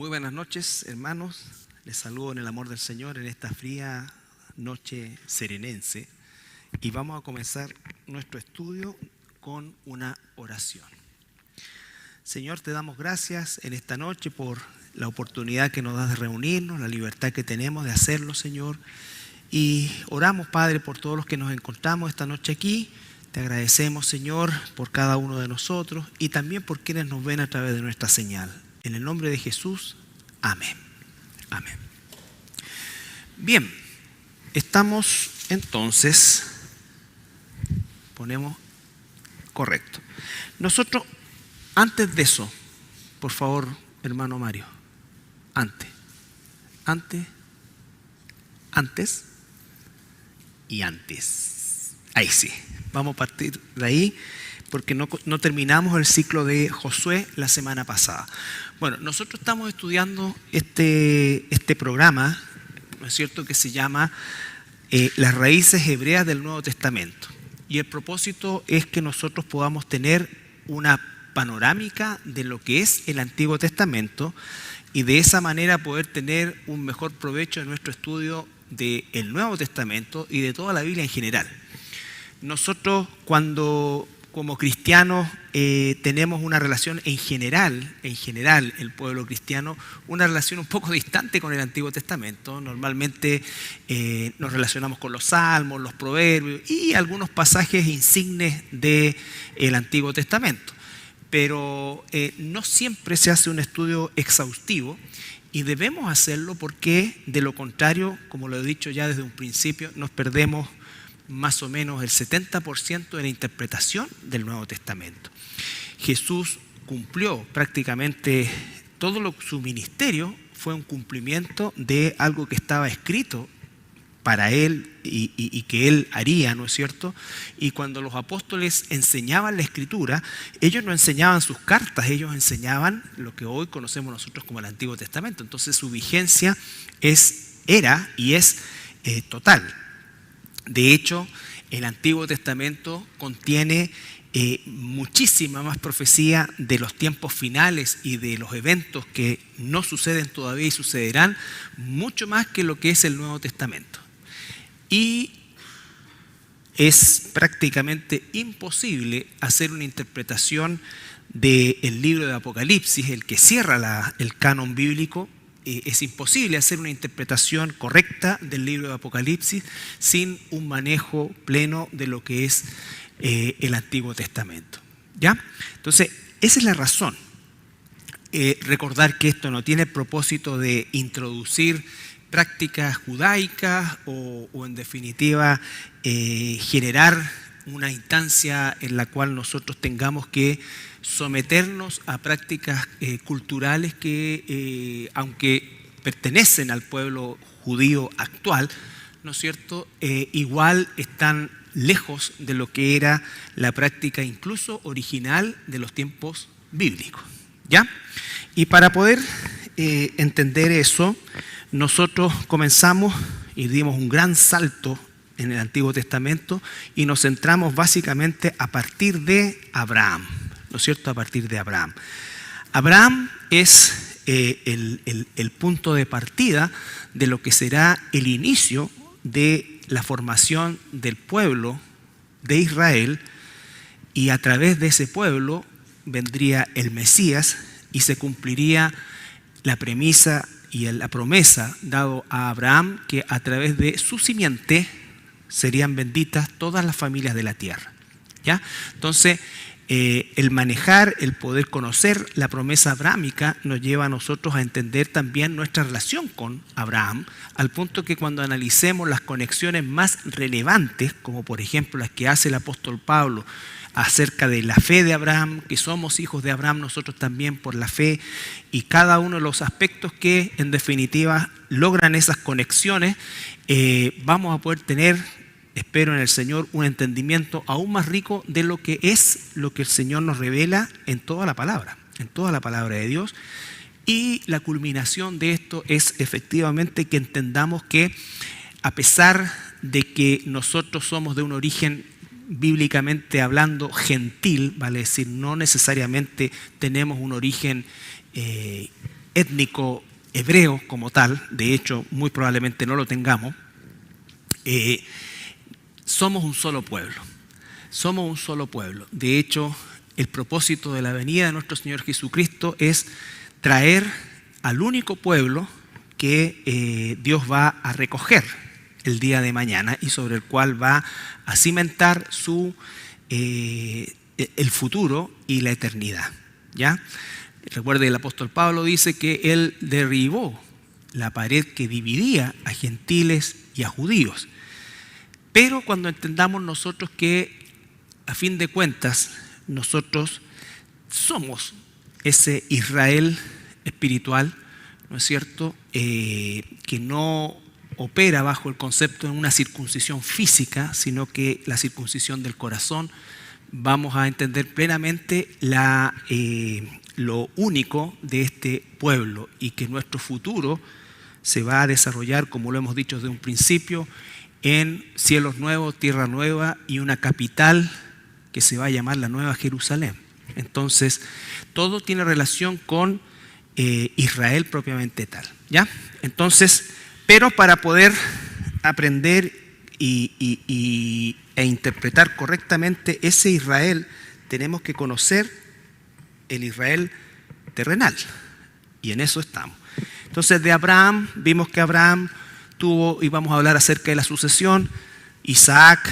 Muy buenas noches, hermanos. Les saludo en el amor del Señor en esta fría noche serenense. Y vamos a comenzar nuestro estudio con una oración. Señor, te damos gracias en esta noche por la oportunidad que nos das de reunirnos, la libertad que tenemos de hacerlo, Señor. Y oramos, Padre, por todos los que nos encontramos esta noche aquí. Te agradecemos, Señor, por cada uno de nosotros y también por quienes nos ven a través de nuestra señal. En el nombre de Jesús, amén. Amén. Bien, estamos entonces, ponemos correcto. Nosotros, antes de eso, por favor, hermano Mario, antes y antes. Ahí sí, vamos a partir de ahí porque no terminamos el ciclo de Josué la semana pasada. Bueno, nosotros estamos estudiando este programa, ¿no es cierto?, que se llama Las raíces hebreas del Nuevo Testamento. Y el propósito es que nosotros podamos tener una panorámica de lo que es el Antiguo Testamento y de esa manera poder tener un mejor provecho en nuestro estudio del Nuevo Testamento y de toda la Biblia en general. Nosotros como cristianos tenemos una relación en general, el pueblo cristiano, una relación un poco distante con el Antiguo Testamento. Normalmente nos relacionamos con los salmos, los proverbios y algunos pasajes insignes del Antiguo Testamento. Pero no siempre se hace un estudio exhaustivo y debemos hacerlo porque de lo contrario, como lo he dicho ya desde un principio, nos perdemos más o menos el 70% de la interpretación del Nuevo Testamento. Jesús cumplió prácticamente todo su ministerio, fue un cumplimiento de algo que estaba escrito para él y que él haría, ¿no es cierto? Y cuando los apóstoles enseñaban la Escritura, ellos no enseñaban sus cartas, ellos enseñaban lo que hoy conocemos nosotros como el Antiguo Testamento. Entonces su vigencia era y es total. De hecho, el Antiguo Testamento contiene muchísima más profecía de los tiempos finales y de los eventos que no suceden todavía y sucederán, mucho más que lo que es el Nuevo Testamento. Y es prácticamente imposible hacer una interpretación del libro de Apocalipsis, el que cierra el canon bíblico. Es imposible hacer una interpretación correcta del libro de Apocalipsis sin un manejo pleno de lo que es el Antiguo Testamento. ¿Ya? Entonces, esa es la razón. Recordar que esto no tiene el propósito de introducir prácticas judaicas o en definitiva generar una instancia en la cual nosotros tengamos que someternos a prácticas culturales que, aunque pertenecen al pueblo judío actual, ¿no es cierto?, igual están lejos de lo que era la práctica incluso original de los tiempos bíblicos. ¿Ya? Y para poder entender eso, nosotros comenzamos y dimos un gran salto en el Antiguo Testamento y nos centramos básicamente a partir de Abraham, ¿no es cierto? A partir de Abraham. Abraham es el punto de partida de lo que será el inicio de la formación del pueblo de Israel y a través de ese pueblo vendría el Mesías y se cumpliría la premisa y la promesa dado a Abraham que a través de su simiente serían benditas todas las familias de la tierra. ¿Ya? Entonces, el manejar, el poder conocer la promesa abrámica nos lleva a nosotros a entender también nuestra relación con Abraham, al punto que cuando analicemos las conexiones más relevantes, como por ejemplo las que hace el apóstol Pablo acerca de la fe de Abraham, que somos hijos de Abraham nosotros también por la fe, y cada uno de los aspectos que en definitiva logran esas conexiones, vamos a poder tener, espero en el Señor, un entendimiento aún más rico de lo que es lo que el Señor nos revela en toda la palabra de Dios. Y la culminación de esto es efectivamente que entendamos que a pesar de que nosotros somos de un origen bíblicamente hablando gentil, vale decir, no necesariamente tenemos un origen étnico hebreo como tal, de hecho muy probablemente no lo tengamos, somos un solo pueblo. Somos un solo pueblo. De hecho, el propósito de la venida de nuestro Señor Jesucristo es traer al único pueblo que Dios va a recoger el día de mañana y sobre el cual va a cimentar el futuro y la eternidad. ¿Ya? Recuerde, el apóstol Pablo dice que él derribó la pared que dividía a gentiles y a judíos. Pero cuando entendamos nosotros que a fin de cuentas nosotros somos ese Israel espiritual, ¿no es cierto?, que no opera bajo el concepto de una circuncisión física, sino que la circuncisión del corazón, vamos a entender plenamente lo único de este pueblo y que nuestro futuro se va a desarrollar, como lo hemos dicho desde un principio, en cielos nuevos, tierra nueva y una capital que se va a llamar la Nueva Jerusalén. Entonces, todo tiene relación con Israel propiamente tal, ¿ya? Entonces, pero para poder aprender e interpretar correctamente ese Israel, tenemos que conocer el Israel terrenal, y en eso estamos. Entonces, de Abraham, vimos que Abraham tuvo, y vamos a hablar acerca de la sucesión, Isaac,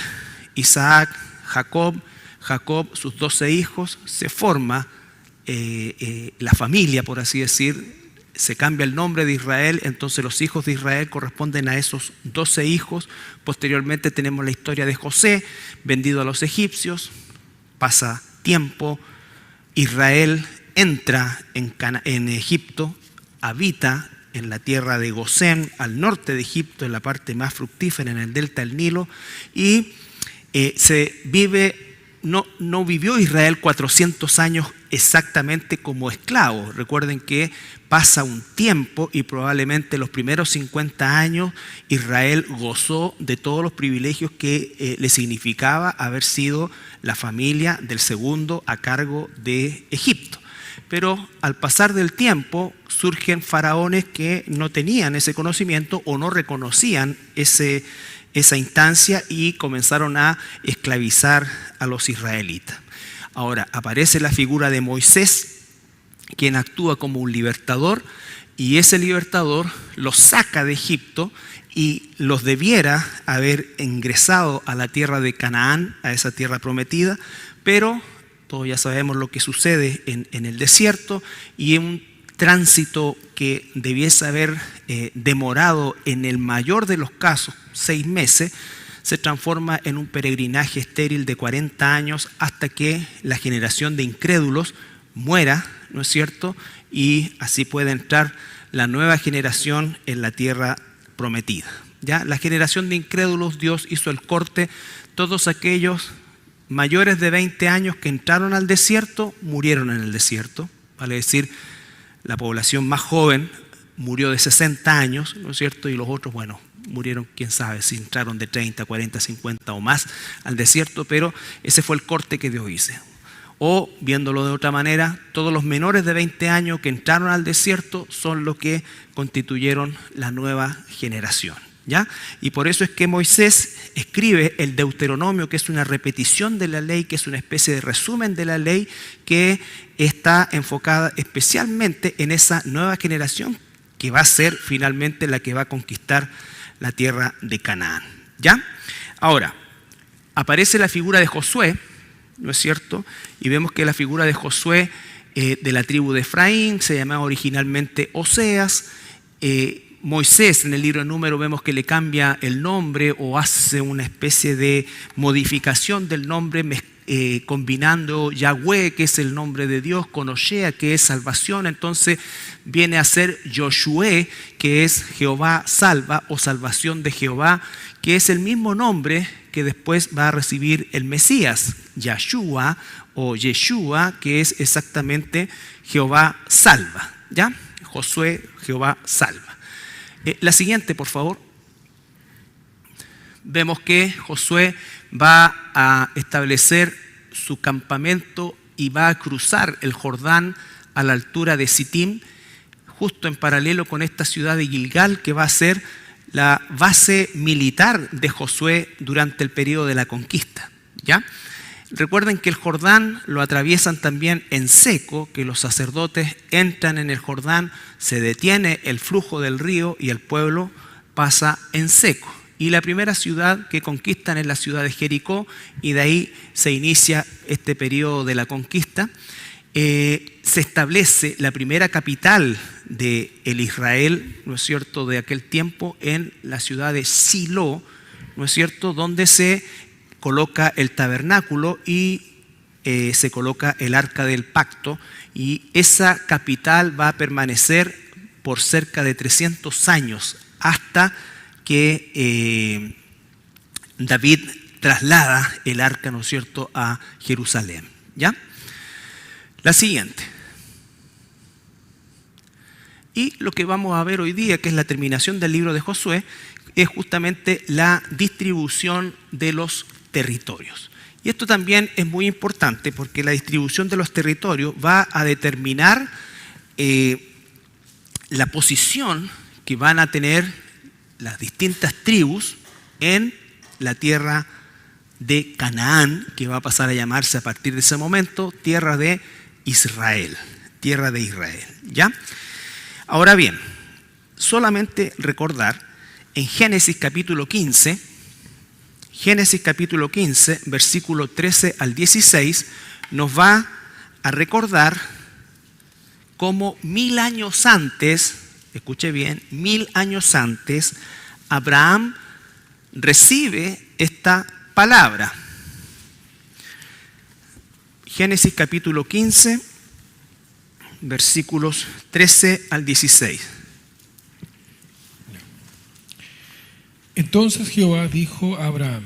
Jacob, sus 12 hijos, se forma la familia, por así decir, se cambia el nombre de Israel, entonces los hijos de Israel corresponden a esos 12 hijos. Posteriormente tenemos la historia de José, vendido a los egipcios, pasa tiempo, Israel entra en Egipto, habita en la tierra de Gosén, al norte de Egipto, en la parte más fructífera, en el delta del Nilo, y no vivió Israel 400 años exactamente como esclavo. Recuerden que pasa un tiempo y probablemente los primeros 50 años Israel gozó de todos los privilegios que le significaba haber sido la familia del segundo a cargo de Egipto. Pero al pasar del tiempo surgen faraones que no tenían ese conocimiento o no reconocían esa instancia y comenzaron a esclavizar a los israelitas. Ahora aparece la figura de Moisés, quien actúa como un libertador, y ese libertador los saca de Egipto y los debiera haber ingresado a la tierra de Canaán, a esa tierra prometida, pero todos ya sabemos lo que sucede en el desierto, y en un tránsito que debiese haber demorado en el mayor de los casos 6 meses, se transforma en un peregrinaje estéril de 40 años hasta que la generación de incrédulos muera, ¿no es cierto? Y así puede entrar la nueva generación en la tierra prometida. ¿Ya? La generación de incrédulos, Dios hizo el corte, todos aquellos mayores de 20 años que entraron al desierto, murieron en el desierto, vale decir, la población más joven murió de 60 años, ¿no es cierto? Y los otros, bueno, murieron, quién sabe, si entraron de 30, 40, 50 o más al desierto, pero ese fue el corte que Dios hizo. O, viéndolo de otra manera, todos los menores de 20 años que entraron al desierto son los que constituyeron la nueva generación, ¿ya? Y por eso es que Moisés escribe el Deuteronomio, que es una repetición de la ley, que es una especie de resumen de la ley, que está enfocada especialmente en esa nueva generación que va a ser finalmente la que va a conquistar la tierra de Canaán, ¿ya? Ahora, aparece la figura de Josué, ¿no es cierto? Y vemos que la figura de Josué de la tribu de Efraín se llamaba originalmente Oseas. Moisés, en el libro de Números, vemos que le cambia el nombre o hace una especie de modificación del nombre, combinando Yahweh, que es el nombre de Dios, con Oshea, que es salvación. Entonces viene a ser Josué, que es Jehová salva o salvación de Jehová, que es el mismo nombre que después va a recibir el Mesías, Yahshua o Yeshua, que es exactamente Jehová salva, ¿ya? Josué, Jehová salva. La siguiente, por favor. Vemos que Josué va a establecer su campamento y va a cruzar el Jordán a la altura de Sittim, justo en paralelo con esta ciudad de Gilgal, que va a ser la base militar de Josué durante el periodo de la conquista, ¿ya? Recuerden que el Jordán lo atraviesan también en seco, que los sacerdotes entran en el Jordán, se detiene el flujo del río y el pueblo pasa en seco. Y la primera ciudad que conquistan es la ciudad de Jericó, y de ahí se inicia este periodo de la conquista. Se establece la primera capital de el Israel, ¿no es cierto?, de aquel tiempo en la ciudad de Silo, ¿no es cierto?, donde se coloca el tabernáculo y se coloca el arca del pacto, y esa capital va a permanecer por cerca de 300 años hasta que David traslada el arca, ¿no es cierto?, a Jerusalén, ¿ya? La siguiente. Y lo que vamos a ver hoy día, que es la terminación del libro de Josué, es justamente la distribución de los territorios. Y esto también es muy importante porque la distribución de los territorios va a determinar la posición que van a tener las distintas tribus en la tierra de Canaán, que va a pasar a llamarse a partir de ese momento tierra de Israel, ¿ya? Ahora bien, solamente recordar en Génesis capítulo 15, versículo 13 al 16, nos va a recordar cómo 1000 años antes, escuche bien, 1000 años antes, Abraham recibe esta palabra. Génesis capítulo 15, versículos 13 al 16. Entonces Jehová dijo a Abraham: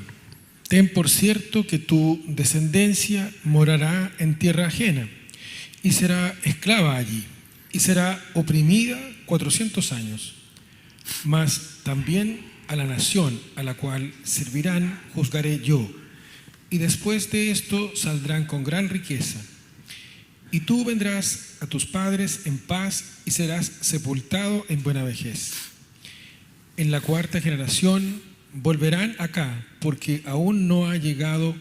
ten por cierto que tu descendencia morará en tierra ajena, y será esclava allí, y será oprimida 400 años. Mas también a la nación a la cual servirán juzgaré yo, y después de esto saldrán con gran riqueza. Y tú vendrás a tus padres en paz y serás sepultado en buena vejez. En la cuarta generación volverán acá, porque aún no ha llegado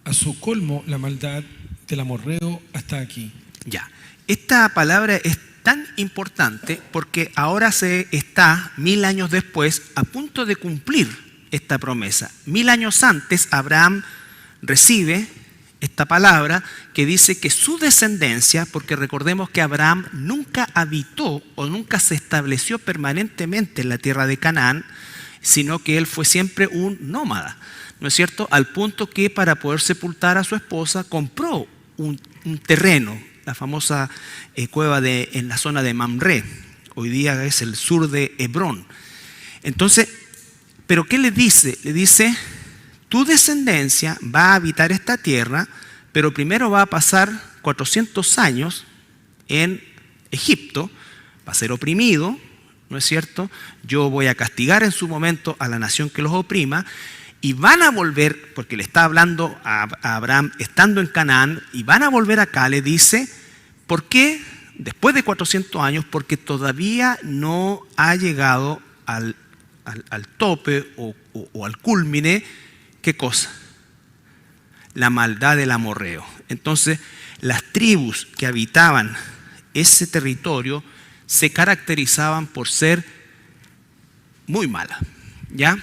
a su colmo la maldad del amorreo hasta aquí. Ya, esta palabra es tan importante porque ahora se está 1000 años después a punto de cumplir esta promesa. 1000 años antes Abraham recibe esta palabra que dice que su descendencia, porque recordemos que Abraham nunca habitó o nunca se estableció permanentemente en la tierra de Canaán, sino que él fue siempre un nómada, ¿no es cierto? Al punto que para poder sepultar a su esposa compró un terreno, la famosa cueva en la zona de Mamre, hoy día es el sur de Hebrón. Entonces, ¿pero qué le dice? Le dice: tu descendencia va a habitar esta tierra, pero primero va a pasar 400 años en Egipto, va a ser oprimido, ¿no es cierto? Yo voy a castigar en su momento a la nación que los oprima, y van a volver, porque le está hablando a Abraham estando en Canaán, y van a volver acá, le dice, ¿por qué? Después de 400 años, porque todavía no ha llegado al tope o al cúlmine. ¿Qué cosa? La maldad del amorreo. Entonces, las tribus que habitaban ese territorio se caracterizaban por ser muy malas, ¿ya?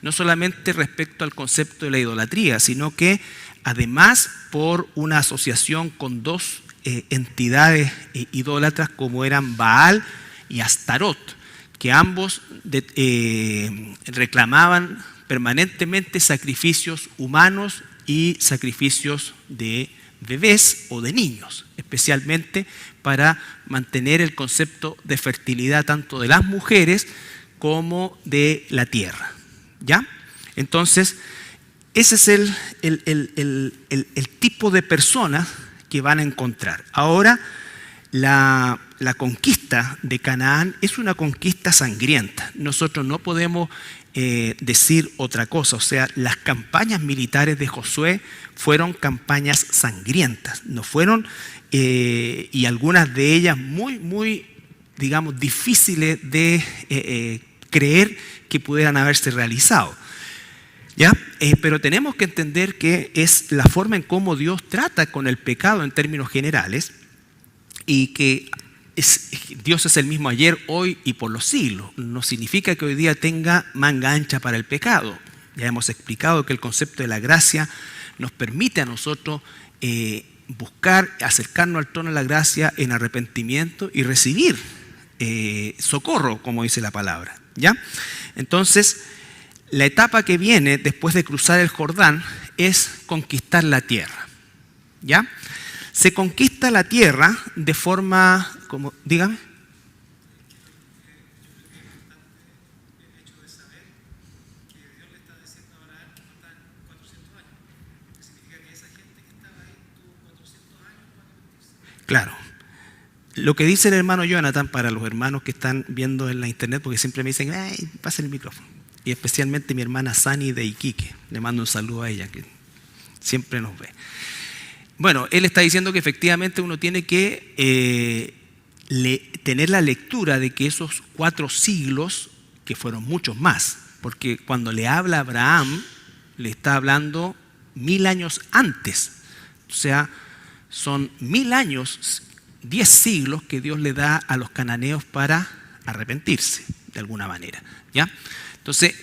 No solamente respecto al concepto de la idolatría, sino que además por una asociación con dos entidades idólatras como eran Baal y Astarot, que ambos reclamaban permanentemente sacrificios humanos y sacrificios de bebés o de niños, especialmente para mantener el concepto de fertilidad tanto de las mujeres como de la tierra, ¿ya? Entonces, ese es el tipo de personas que van a encontrar. Ahora, la conquista de Canaán es una conquista sangrienta. Nosotros no podemos decir otra cosa. O sea, las campañas militares de Josué fueron campañas sangrientas. No fueron, y algunas de ellas muy digamos, difíciles de creer que pudieran haberse realizado. ¿Ya? Pero tenemos que entender que es la forma en cómo Dios trata con el pecado en términos generales y que Dios es el mismo ayer, hoy y por los siglos. No significa que hoy día tenga manga ancha para el pecado. Ya hemos explicado que el concepto de la gracia nos permite a nosotros buscar, acercarnos al trono de la gracia en arrepentimiento y recibir socorro, como dice la palabra. ¿Ya? Entonces, la etapa que viene después de cruzar el Jordán es conquistar la tierra. ¿Ya? Se conquista la tierra de forma, como, dígame. Claro. Lo que dice el hermano Jonathan, para los hermanos que están viendo en la internet, porque siempre me dicen, ¡ay, pasa el micrófono! Y especialmente mi hermana Sani de Iquique. Le mando un saludo a ella, que siempre nos ve. Bueno, él está diciendo que efectivamente uno tiene que tener la lectura de que esos 4 siglos, que fueron muchos más, porque cuando le habla a Abraham, le está hablando 1000 años antes. O sea, son 1000 años, 10 siglos que Dios le da a los cananeos para arrepentirse, de alguna manera. ¿Ya? Entonces,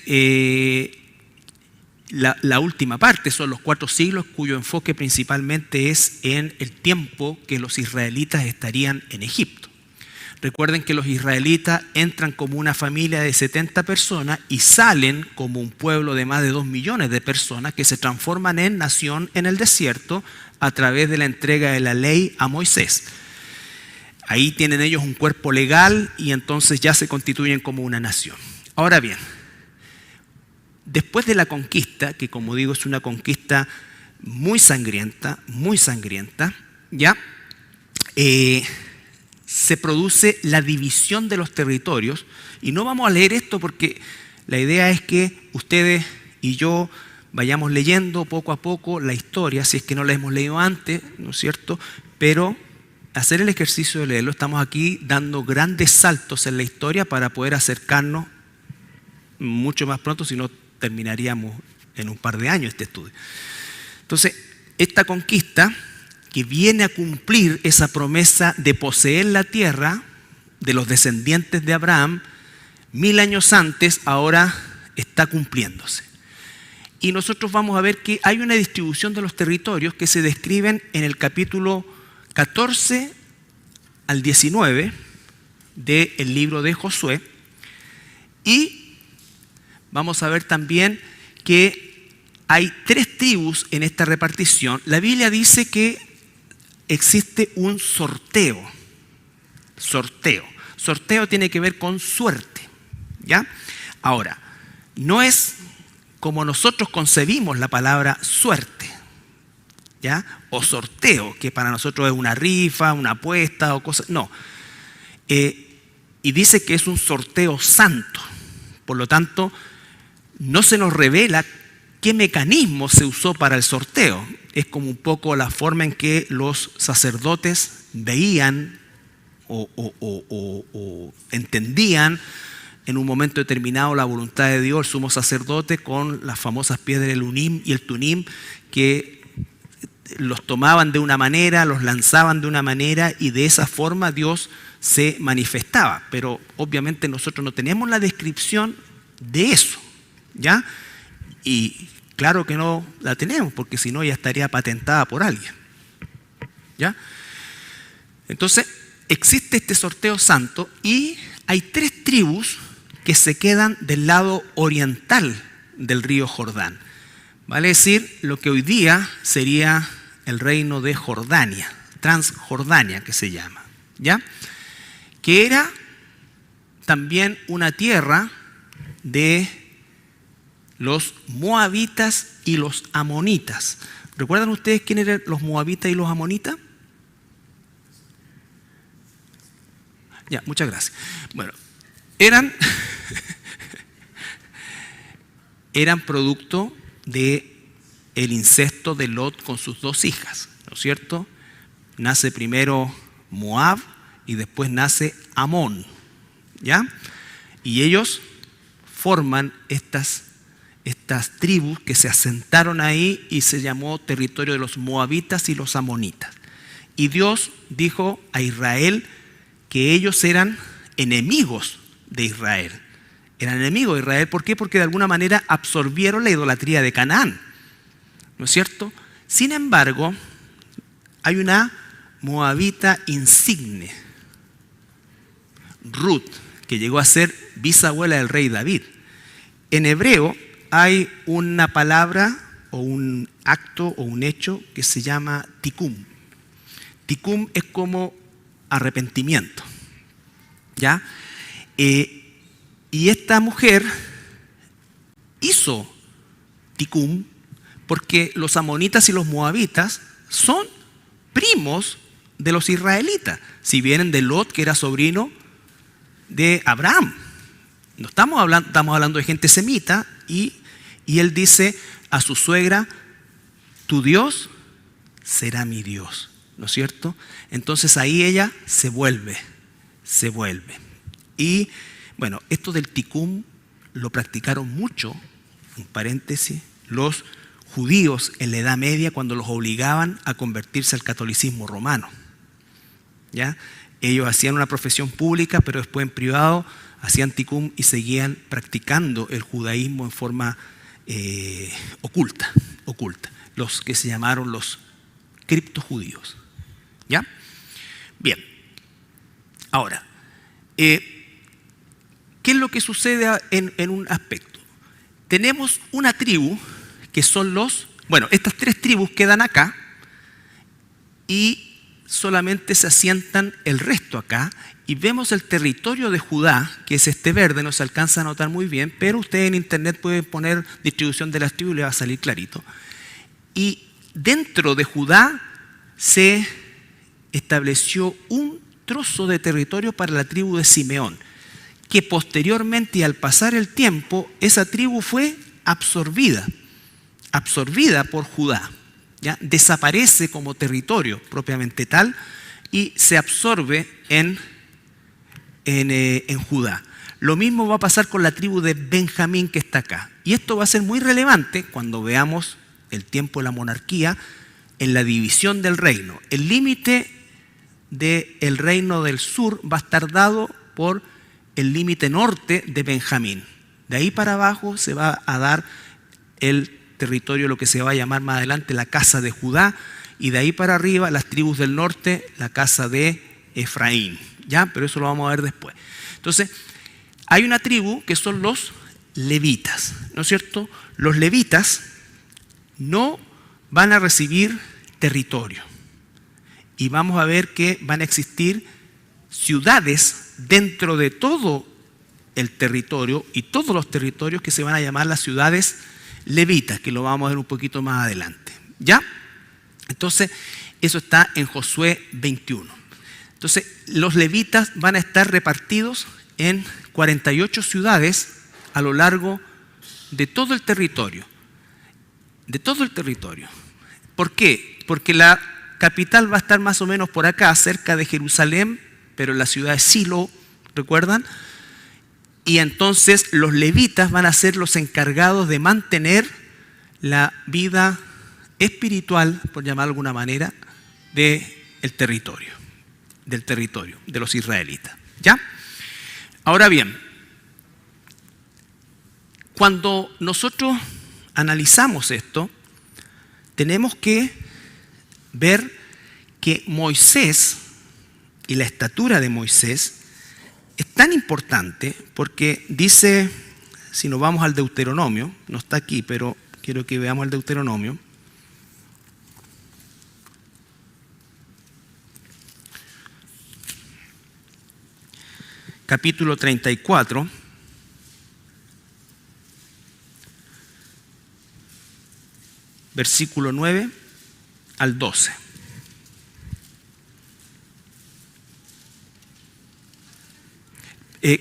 la última parte son los 4 siglos, cuyo enfoque principalmente es en el tiempo que los israelitas estarían en Egipto. Recuerden que los israelitas entran como una familia de 70 personas y salen como un pueblo de más de 2 millones de personas que se transforman en nación en el desierto a través de la entrega de la ley a Moisés. Ahí tienen ellos un cuerpo legal y entonces ya se constituyen como una nación. Ahora bien, después de la conquista, que como digo es una conquista muy sangrienta, ¿ya? Se produce la división de los territorios, y no vamos a leer esto porque la idea es que ustedes y yo vayamos leyendo poco a poco la historia, si es que no la hemos leído antes, ¿no es cierto? Pero hacer el ejercicio de leerlo, estamos aquí dando grandes saltos en la historia para poder acercarnos mucho más pronto, si no terminaríamos en un par de años este estudio. Entonces, esta conquista que viene a cumplir esa promesa de poseer la tierra de los descendientes de Abraham, 1000 años antes, ahora está cumpliéndose. Y nosotros vamos a ver que hay una distribución de los territorios que se describen en el capítulo 14 al 19 del libro de Josué. Y vamos a ver también que hay 3 tribus en esta repartición. La Biblia dice que existe un sorteo. Sorteo tiene que ver con suerte, ¿ya? Ahora, no es como nosotros concebimos la palabra suerte, ¿ya? O sorteo, que para nosotros es una rifa, una apuesta o cosas. No. Y dice que es un sorteo santo. Por lo tanto, no se nos revela qué mecanismo se usó para el sorteo. Es como un poco la forma en que los sacerdotes veían o entendían en un momento determinado la voluntad de Dios, el sumo sacerdote, con las famosas piedras del Urim y el Tumim, que los tomaban de una manera, los lanzaban de una manera, y de esa forma Dios se manifestaba. Pero obviamente nosotros no tenemos la descripción de eso, ¿ya? Y claro que no la tenemos, porque si no ya estaría patentada por alguien, ¿ya? Entonces, existe este sorteo santo y hay 3 tribus que se quedan del lado oriental del río Jordán. Vale decir, lo que hoy día sería el reino de Jordania, Transjordania que se llama, ¿ya? Que era también una tierra de los moabitas y los amonitas. ¿Recuerdan ustedes quiénes eran los moabitas y los amonitas? Ya, muchas gracias. Bueno, eran producto del incesto de Lot con sus 2 hijas, ¿no es cierto? Nace primero Moab y después nace Amón. ¿ya? Y ellos forman estas tribus que se asentaron ahí y se llamó territorio de los moabitas y los amonitas. Y Dios dijo a Israel que ellos eran enemigos de Israel. Eran enemigos de Israel. ¿Por qué? Porque de alguna manera absorbieron la idolatría de Canaán. ¿No es cierto? Sin embargo, hay una moabita insigne, Ruth, que llegó a ser bisabuela del rey David. En hebreo hay una palabra o un acto o un hecho que se llama tikum. Tikum es como arrepentimiento, ¿ya? Y esta mujer hizo tikum porque los amonitas y los moabitas son primos de los israelitas, si vienen de Lot, que era sobrino de Abraham. No estamos hablando de gente semita, y él dice a su suegra: tu Dios será mi Dios, ¿no es cierto? Entonces ahí ella se vuelve. Y bueno, esto del tikum lo practicaron mucho, en paréntesis, los judíos en la Edad Media, cuando los obligaban a convertirse al catolicismo romano, ¿ya? Ellos hacían una profesión pública, pero después en privado hacían tikum y seguían practicando el judaísmo en forma oculta, los que se llamaron los criptojudíos, ¿ya? Bien, ahora, ¿qué es lo que sucede en un aspecto? Tenemos una tribu que son estas tres tribus quedan acá y solamente se asientan el resto acá, y vemos el territorio de Judá, que es este verde, no se alcanza a notar muy bien, pero ustedes en internet pueden poner distribución de las tribus y le va a salir clarito. Y dentro de Judá se estableció un trozo de territorio para la tribu de Simeón, que posteriormente y al pasar el tiempo, esa tribu fue absorbida por Judá, ¿ya? Desaparece como territorio propiamente tal y se absorbe en Judá. Lo mismo va a pasar con la tribu de Benjamín, que está acá. Y esto va a ser muy relevante cuando veamos el tiempo de la monarquía en la división del reino. El límite del reino del sur va a estar dado por el límite norte de Benjamín. De ahí para abajo se va a dar el territorio, lo que se va a llamar más adelante la casa de Judá, y de ahí para arriba las tribus del norte, la casa de Efraín, ¿ya? Pero eso lo vamos a ver después. Entonces, hay una tribu que son los levitas, ¿no es cierto? Los levitas no van a recibir territorio, y vamos a ver que van a existir ciudades dentro de todo el territorio y todos los territorios que se van a llamar las ciudades levitas, que lo vamos a ver un poquito más adelante, ¿ya? Entonces, eso está en Josué 21. Entonces, los levitas van a estar repartidos en 48 ciudades a lo largo de todo el territorio. De todo el territorio. ¿Por qué? Porque la capital va a estar más o menos por acá, cerca de Jerusalén, pero en la ciudad de Silo, ¿recuerdan? Y entonces los levitas van a ser los encargados de mantener la vida espiritual, por llamarlo de alguna manera, del territorio de los israelitas, ¿ya? Ahora bien, cuando nosotros analizamos esto, tenemos que ver que Moisés y la estatura de Moisés es tan importante porque dice, si nos vamos al Deuteronomio, no está aquí, pero quiero que veamos el Deuteronomio. Capítulo 34, versículo 9 al 12.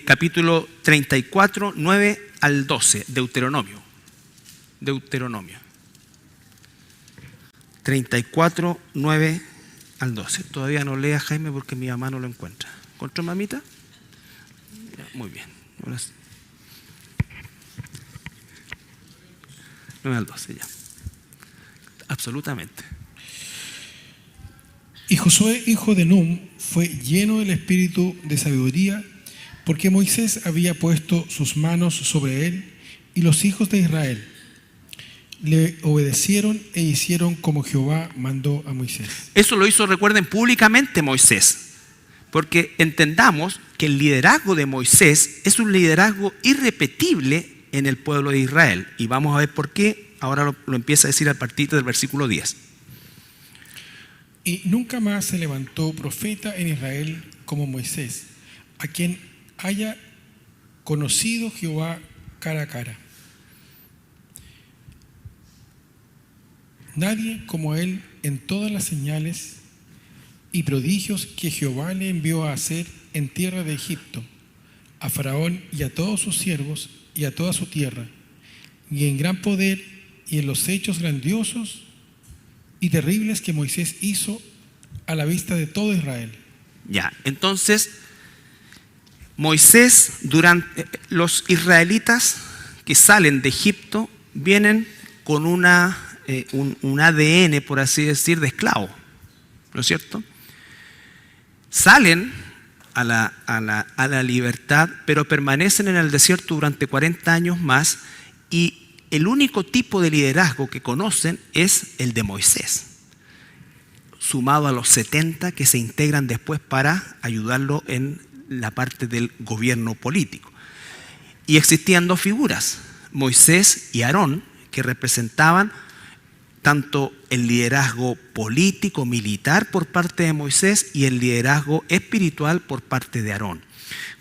Capítulo 34, 9 al 12, Deuteronomio. 34, 9 al 12. Todavía no lea, Jaime, porque mi mamá no lo encuentra. ¿Encontró, mamita? Muy bien. Ahora sí. 9 al 12 ya. Absolutamente. Y Josué, hijo de Num, fue lleno del espíritu de sabiduría, porque Moisés había puesto sus manos sobre él, y los hijos de Israel le obedecieron e hicieron como Jehová mandó a Moisés. Eso lo hizo, recuerden, públicamente Moisés, porque entendamos que el liderazgo de Moisés es un liderazgo irrepetible en el pueblo de Israel, y vamos a ver por qué. Ahora lo empieza a decir a partir del versículo 10. Y nunca más se levantó profeta en Israel como Moisés, a quien haya conocido Jehová cara a cara. Nadie como él en todas las señales y prodigios que Jehová le envió a hacer en tierra de Egipto, a Faraón y a todos sus siervos y a toda su tierra, y en gran poder y en los hechos grandiosos y terribles que Moisés hizo a la vista de todo Israel. Ya, entonces Moisés, los israelitas que salen de Egipto vienen con un ADN, por así decir, de esclavo, ¿no es cierto? Salen a la libertad, pero permanecen en el desierto durante 40 años más, y el único tipo de liderazgo que conocen es el de Moisés, sumado a los 70 que se integran después para ayudarlo en la parte del gobierno político. Y existían dos figuras, Moisés y Aarón, que representaban tanto el liderazgo político, militar por parte de Moisés y el liderazgo espiritual por parte de Aarón.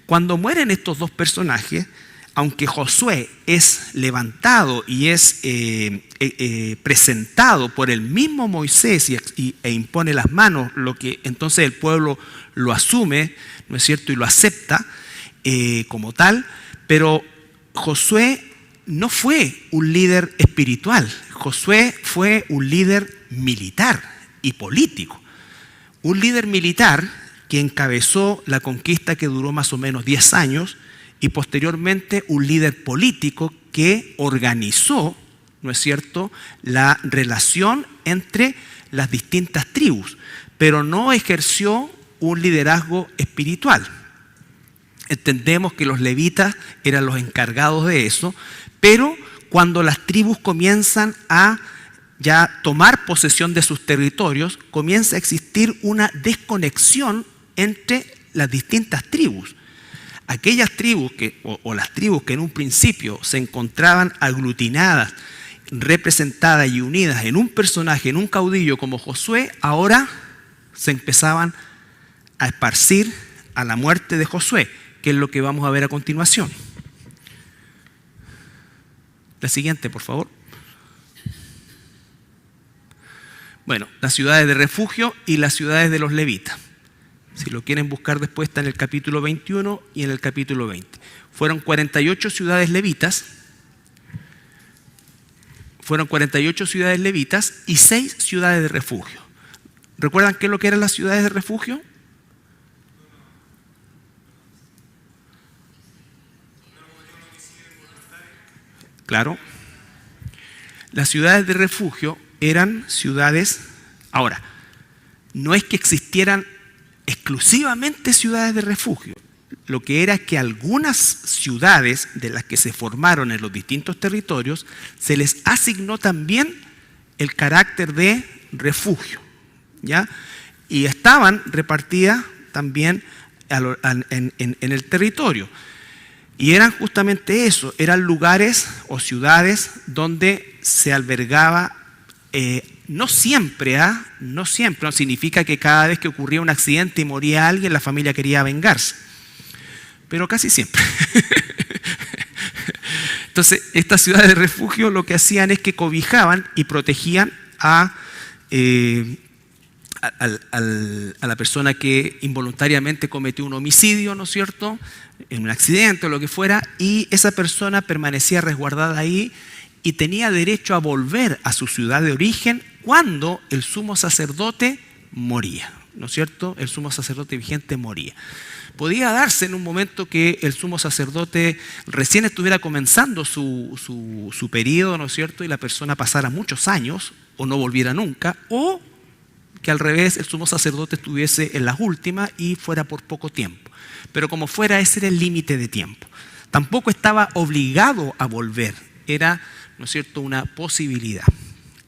Cuando mueren estos dos personajes, aunque Josué es levantado y es presentado por el mismo Moisés e impone las manos, lo que entonces el pueblo lo asume, ¿no es cierto?, y lo acepta como tal, pero Josué no fue un líder espiritual. Josué fue un líder militar y político. Un líder militar que encabezó la conquista que duró más o menos 10 años, y posteriormente un líder político que organizó, ¿no es cierto?, la relación entre las distintas tribus, pero no ejerció un liderazgo espiritual. Entendemos que los levitas eran los encargados de eso, pero cuando las tribus comienzan a ya tomar posesión de sus territorios, comienza a existir una desconexión entre las distintas tribus. Aquellas tribus o las tribus que en un principio se encontraban aglutinadas, representadas y unidas en un personaje, en un caudillo como Josué, ahora se empezaban a esparcir a la muerte de Josué, que es lo que vamos a ver a continuación. La siguiente, por favor. Bueno, las ciudades de refugio y las ciudades de los levitas. Si lo quieren buscar después, está en el capítulo 21 y en el capítulo 20. Fueron 48 ciudades levitas. Fueron 48 ciudades levitas y 6 ciudades de refugio. ¿Recuerdan qué es lo que eran las ciudades de refugio? Claro. Las ciudades de refugio eran ciudades. Ahora, no es que existieran exclusivamente ciudades de refugio. Lo que era que algunas ciudades de las que se formaron en los distintos territorios se les asignó también el carácter de refugio, ¿ya? Y estaban repartidas también en el territorio. Y eran justamente eso, eran lugares o ciudades donde se albergaba, no siempre, no significa que cada vez que ocurría un accidente y moría alguien, la familia quería vengarse, pero casi siempre. Entonces, estas ciudades de refugio lo que hacían es que cobijaban y protegían a la persona que involuntariamente cometió un homicidio, ¿no es cierto?, en un accidente o lo que fuera, y esa persona permanecía resguardada ahí y tenía derecho a volver a su ciudad de origen cuando el sumo sacerdote moría, ¿no es cierto? El sumo sacerdote vigente moría. Podía darse en un momento que el sumo sacerdote recién estuviera comenzando su periodo, ¿no es cierto? Y la persona pasara muchos años o no volviera nunca, o que al revés el sumo sacerdote estuviese en las últimas y fuera por poco tiempo. Pero como fuera, ese era el límite de tiempo. Tampoco estaba obligado a volver, era, ¿no es cierto?, una posibilidad.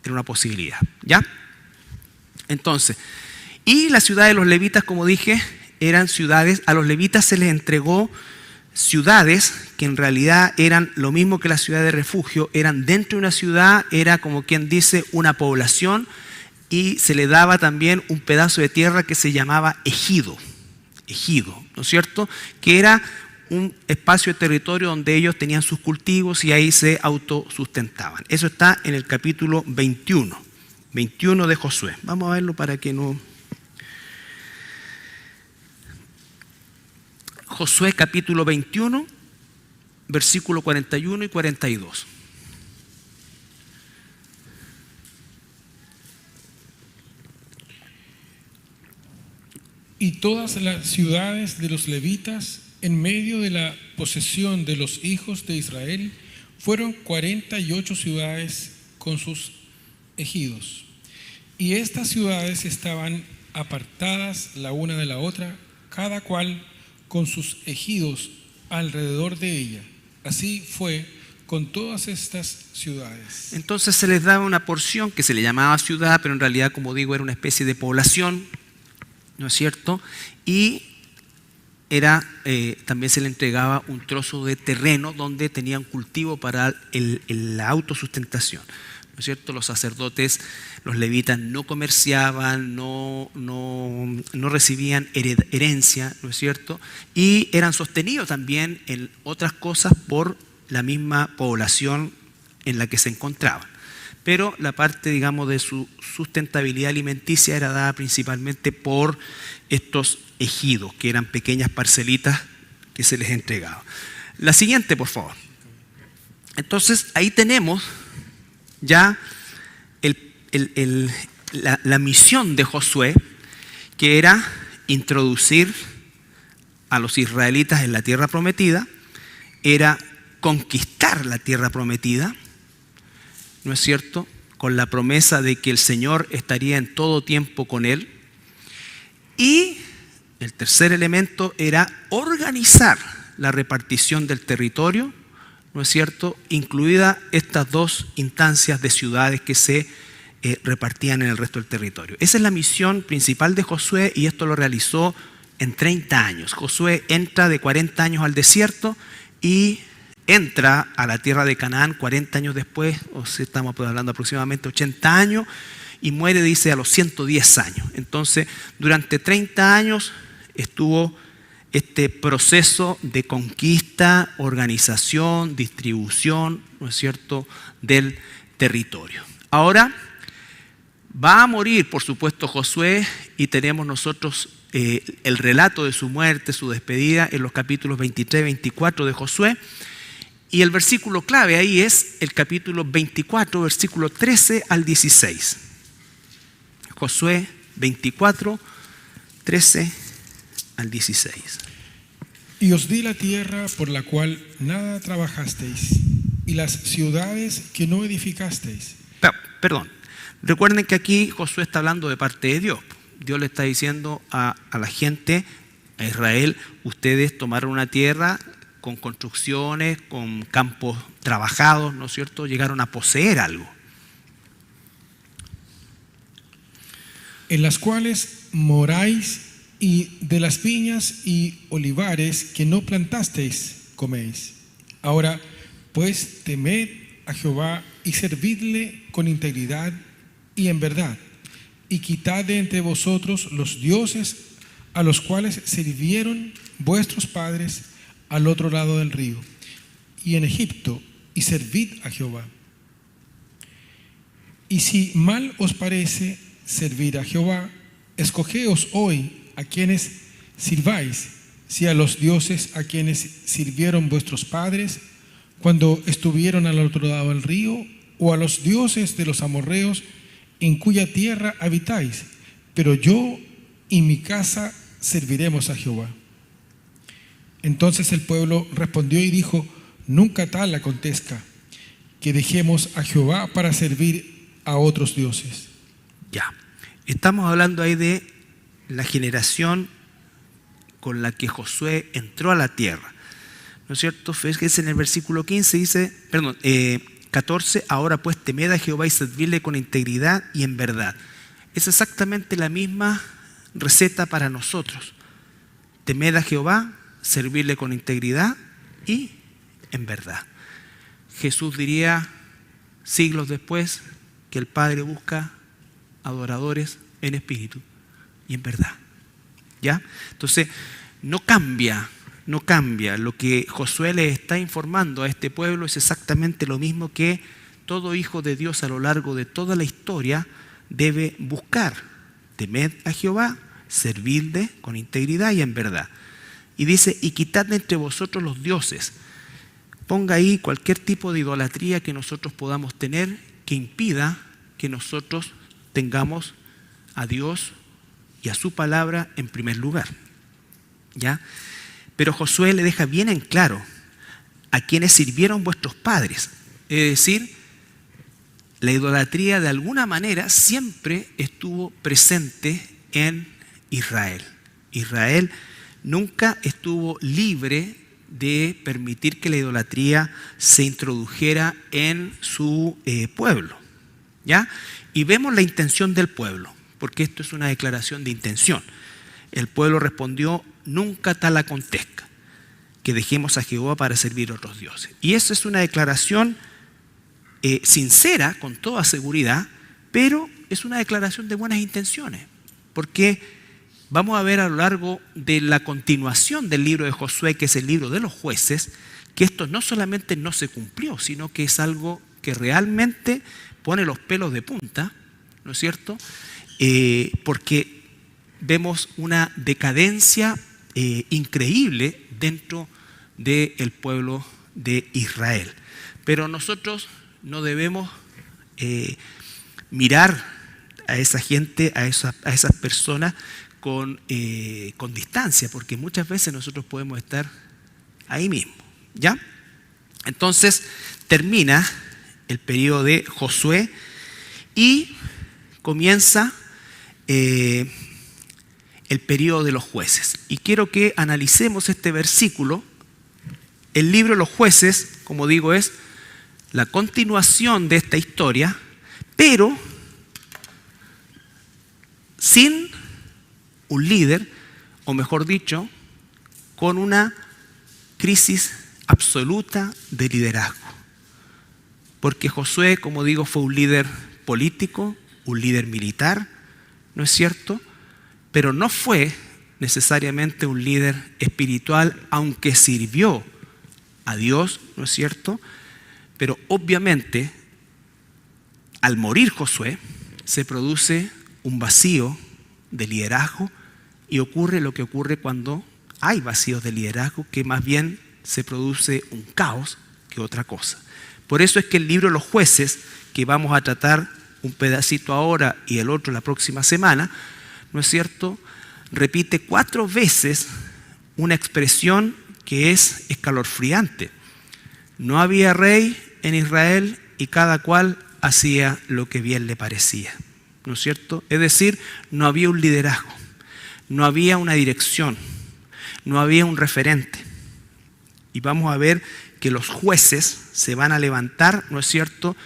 Era una posibilidad, ¿ya? Entonces, y la ciudad de los levitas, como dije, eran ciudades, a los levitas se les entregó ciudades que en realidad eran lo mismo que la ciudad de refugio, eran dentro de una ciudad, era como quien dice una población, y se le daba también un pedazo de tierra que se llamaba ejido, ¿no es cierto?, que era un espacio de territorio donde ellos tenían sus cultivos y ahí se autosustentaban. Eso está en el capítulo 21 de Josué. Vamos a verlo para que no... Josué capítulo 21, versículo 41 y 42. Y todas las ciudades de los levitas en medio de la posesión de los hijos de Israel fueron 48 ciudades con sus ejidos. Y estas ciudades estaban apartadas la una de la otra, cada cual con sus ejidos alrededor de ella. Así fue con todas estas ciudades. Entonces se les daba una porción que se le llamaba ciudad, pero en realidad, como digo, era una especie de población, ¿no es cierto? Y era, también se le entregaba un trozo de terreno donde tenían cultivo para la autosustentación, ¿no es cierto? Los sacerdotes, los levitas no comerciaban, no recibían herencia, ¿no es cierto? Y eran sostenidos también en otras cosas por la misma población en la que se encontraban. Pero la parte, digamos, de su sustentabilidad alimenticia era dada principalmente por estos ejidos, que eran pequeñas parcelitas que se les entregaba. La siguiente, por favor. Entonces, ahí tenemos ya la misión de Josué, que era introducir a los israelitas en la tierra prometida, era conquistar la tierra prometida, ¿no es cierto?, con la promesa de que el Señor estaría en todo tiempo con él. Y el tercer elemento era organizar la repartición del territorio, ¿no es cierto?, incluida estas dos instancias de ciudades que se repartían en el resto del territorio. Esa es la misión principal de Josué y esto lo realizó en 30 años. Josué entra de 40 años al desierto y entra a la tierra de Canaán 40 años después, o sea, estamos hablando aproximadamente 80 años, y muere, dice, a los 110 años. Entonces, durante 30 años estuvo este proceso de conquista, organización, distribución, ¿no es cierto?, del territorio. Ahora, va a morir, por supuesto, Josué, y tenemos nosotros el relato de su muerte, su despedida, en los capítulos 23 y 24 de Josué. Y el versículo clave ahí es el capítulo 24, versículo 13 al 16. Josué 24, 13 al 16. Y os di la tierra por la cual nada trabajasteis, y las ciudades que no edificasteis. Perdón, recuerden que aquí Josué está hablando de parte de Dios. Dios le está diciendo a la gente, a Israel, ustedes tomaron una tierra con construcciones, con campos trabajados, ¿no es cierto? Llegaron a poseer algo. En las cuales moráis, y de las viñas y olivares que no plantasteis, coméis. Ahora, pues, temed a Jehová y servidle con integridad y en verdad, y quitad de entre vosotros los dioses a los cuales sirvieron vuestros padres al otro lado del río y en Egipto, y servid a Jehová. Y si mal os parece servir a Jehová, escogeos hoy a quienes sirváis, si a los dioses a quienes sirvieron vuestros padres cuando estuvieron al otro lado del río, o a los dioses de los amorreos en cuya tierra habitáis, pero yo y mi casa serviremos a Jehová. Entonces el pueblo respondió y dijo: nunca tal acontezca, que dejemos a Jehová para servir a otros dioses. Ya, estamos hablando ahí de la generación con la que Josué entró a la tierra, ¿no es cierto? Fíjense en el versículo 15, dice, 14, ahora pues temed a Jehová y servirle con integridad y en verdad. Es exactamente la misma receta para nosotros. Temed a Jehová, servirle con integridad y en verdad. Jesús diría siglos después que el Padre busca adoradores en espíritu y en verdad. ¿Ya? Entonces, no cambia. Lo que Josué le está informando a este pueblo es exactamente lo mismo que todo hijo de Dios a lo largo de toda la historia debe buscar. Temed a Jehová, servidle con integridad y en verdad. Y dice, y quitad de entre vosotros los dioses. Ponga ahí cualquier tipo de idolatría que nosotros podamos tener que impida que nosotros tengamos a Dios y a su palabra en primer lugar. ¿Ya? Pero Josué le deja bien en claro a quienes sirvieron vuestros padres. Es decir, la idolatría de alguna manera siempre estuvo presente en Israel. Israel nunca estuvo libre de permitir que la idolatría se introdujera en su pueblo. ¿Ya? Y vemos la intención del pueblo, porque esto es una declaración de intención. El pueblo respondió: nunca tal acontezca, que dejemos a Jehová para servir a otros dioses. Y esa es una declaración sincera, con toda seguridad, pero es una declaración de buenas intenciones, porque vamos a ver a lo largo de la continuación del libro de Josué, que es el libro de los jueces, que esto no solamente no se cumplió, sino que es algo que realmente pone los pelos de punta, ¿no es cierto? Porque vemos una decadencia increíble dentro del pueblo de Israel. Pero nosotros no debemos mirar a esa gente, a esas personas con distancia, porque muchas veces nosotros podemos estar ahí mismo, ¿ya? Entonces termina el periodo de Josué y comienza el periodo de los jueces. Y quiero que analicemos este versículo. El libro de los jueces, como digo, es la continuación de esta historia, pero sin un líder, o mejor dicho, con una crisis absoluta de liderazgo. Porque Josué, como digo, fue un líder político, un líder militar, ¿no es cierto? Pero no fue necesariamente un líder espiritual, aunque sirvió a Dios, ¿no es cierto? Pero obviamente, al morir Josué, se produce un vacío de liderazgo y ocurre lo que ocurre cuando hay vacíos de liderazgo, que más bien se produce un caos que otra cosa. Por eso es que el libro de los jueces, que vamos a tratar un pedacito ahora y el otro la próxima semana, ¿no es cierto?, repite 4 veces una expresión que es escalofriante. No había rey en Israel y cada cual hacía lo que bien le parecía, ¿no es cierto? Es decir, no había un liderazgo, no había una dirección, no había un referente. Y vamos a ver que los jueces se van a levantar, ¿no es cierto?,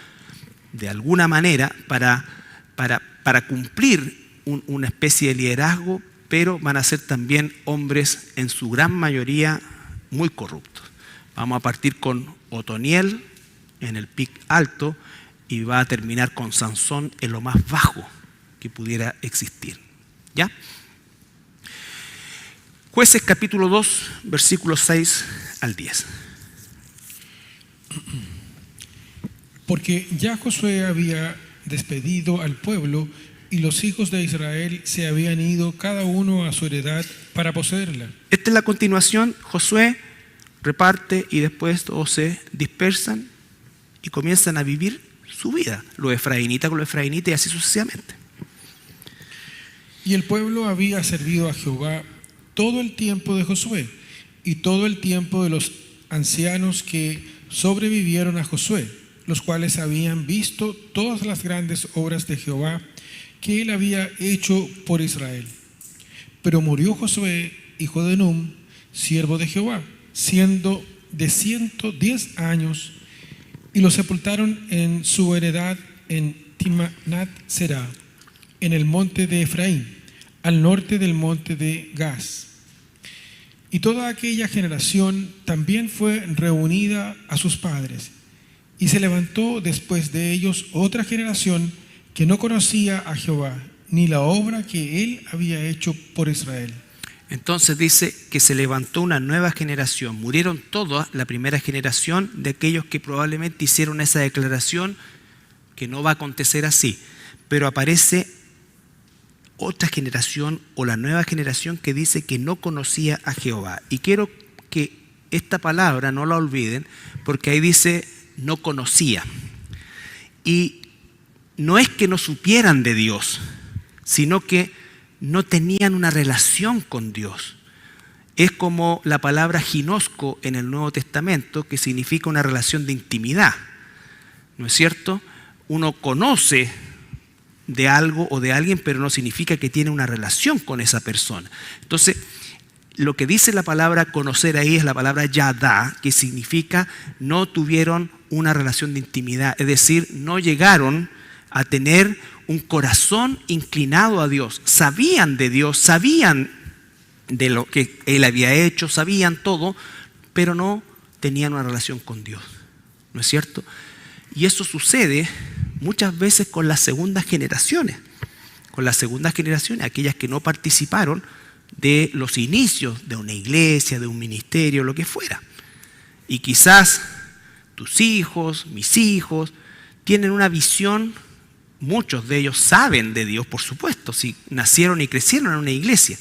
de alguna manera para cumplir una especie de liderazgo, pero van a ser también hombres en su gran mayoría muy corruptos. Vamos a partir con Otoniel en el pic alto y va a terminar con Sansón en lo más bajo que pudiera existir. ¿Ya? Jueces capítulo 2, versículos 6 al 10. Porque ya Josué había despedido al pueblo y los hijos de Israel se habían ido cada uno a su heredad para poseerla. Esta es la continuación. Josué reparte y después todos se dispersan y comienzan a vivir su vida. Los efraínitas con los efraínitas y así sucesivamente. Y el pueblo había servido a Jehová todo el tiempo de Josué y todo el tiempo de los ancianos que sobrevivieron a Josué, los cuales habían visto todas las grandes obras de Jehová que él había hecho por Israel. Pero murió Josué, hijo de Nun, siervo de Jehová, siendo de 110 años, y lo sepultaron en su heredad en Timnat Será, en el monte de Efraín, al norte del monte de Gaz. Y toda aquella generación también fue reunida a sus padres, y se levantó después de ellos otra generación que no conocía a Jehová, ni la obra que él había hecho por Israel. Entonces dice que se levantó una nueva generación. Murieron toda la primera generación de aquellos que probablemente hicieron esa declaración que no va a acontecer así. Pero aparece otra generación o la nueva generación que dice que no conocía a Jehová. Y quiero que esta palabra no la olviden, porque ahí dice no conocía. Y no es que no supieran de Dios, sino que no tenían una relación con Dios. Es como la palabra ginosco en el Nuevo Testamento, que significa una relación de intimidad. ¿No es cierto? Uno conoce de algo o de alguien, pero no significa que tiene una relación con esa persona. Entonces, lo que dice la palabra conocer ahí es la palabra yadá, que significa no tuvieron una relación de intimidad, es decir, no llegaron a tener un corazón inclinado a Dios. Sabían de Dios, sabían de lo que Él había hecho, sabían todo, pero no tenían una relación con Dios. ¿No es cierto? Y eso sucede muchas veces con las segundas generaciones. Con las segundas generaciones, aquellas que no participaron de los inicios de una iglesia, de un ministerio, lo que fuera. Y quizás tus hijos, mis hijos, tienen una visión. Muchos de ellos saben de Dios, por supuesto, si nacieron y crecieron en una iglesia,